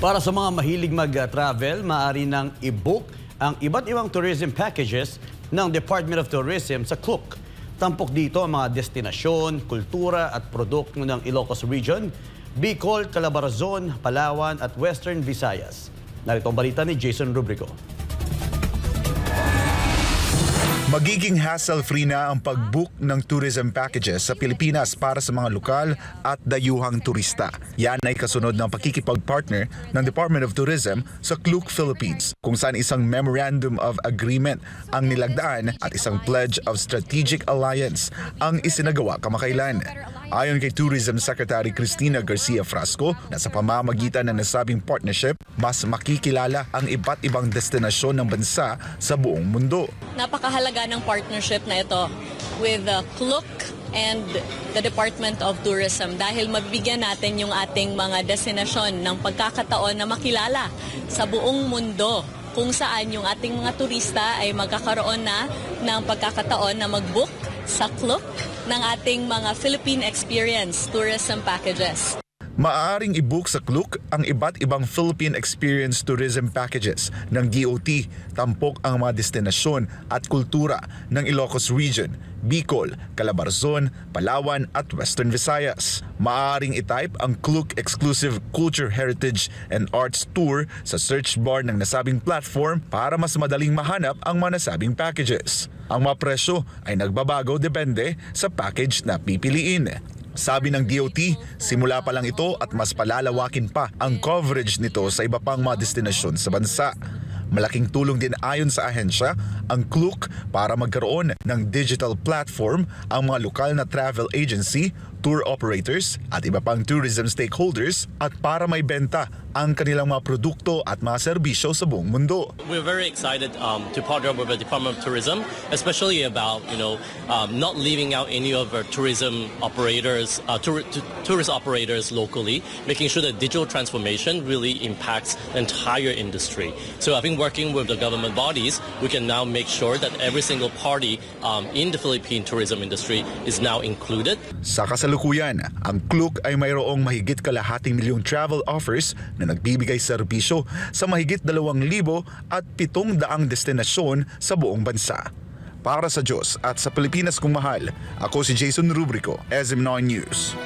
Para sa mga mahilig mag-travel, maaari nang i-book ang iba't ibang tourism packages ng Department of Tourism sa Klook. Tampok dito ang mga destinasyon, kultura at produkto ng Ilocos Region, Bicol, Calabarzon, Palawan at Western Visayas. Narito ang balita ni Jason Rubrico. Magiging hassle-free na ang pag-book ng tourism packages sa Pilipinas para sa mga lokal at dayuhang turista. Yan ay kasunod ng pakikipag-partner ng Department of Tourism sa Klook Philippines, kung saan isang Memorandum of Agreement ang nilagdaan at isang Pledge of Strategic Alliance ang isinagawa kamakailan. Ayon kay Tourism Secretary Cristina Garcia Frasco, na sa pamamagitan ng nasabing partnership, mas makikilala ang iba't ibang destinasyon ng bansa sa buong mundo. Napakahalaga ng partnership na ito with Klook and the Department of Tourism dahil mabibigyan natin yung ating mga destinasyon ng pagkakataon na makilala sa buong mundo, kung saan yung ating mga turista ay magkakaroon na ng pagkakataon na mag-book sa Klook ng ating mga Philippine Experience Tourism Packages. Maaaring i-book sa Klook ang iba't ibang Philippine Experience Tourism Packages ng DOT, tampok ang mga destinasyon at kultura ng Ilocos Region, Bicol, Calabarzon, Palawan at Western Visayas. Maaaring i-type ang Klook Exclusive Culture Heritage and Arts Tour sa search bar ng nasabing platform para mas madaling mahanap ang mga nasabing packages. Ang mga presyo ay nagbabago depende sa package na pipiliin. Sabi ng DOT, simula pa lang ito at mas palalawakin pa ang coverage nito sa iba pang mga destinasyon sa bansa. Malaking tulong din ayon sa ahensya ang Klook para magkaroon ng digital platform ang mga lokal na travel agency, tour operators at iba pang tourism stakeholders at para may benta ang kanilang mga produkto at mga serbisyo sa buong mundo. We're very excited to partner with the Department of Tourism, especially about not leaving out any of our tourism operators, tourist operators locally, making sure that digital transformation really impacts the entire industry. So I think working with the government bodies, we can now make sure that every single party in the Philippine tourism industry is now included. Sa kasalukuyan, ang Klook ay mayroong mahigit kalahating milyong travel offers na nagbibigay serbisyo sa mahigit 2,000 at 700 destinasyon sa buong bansa. Para sa Diyos at sa Pilipinas kong mahal, ako si Jason Rubrico, SM9 News.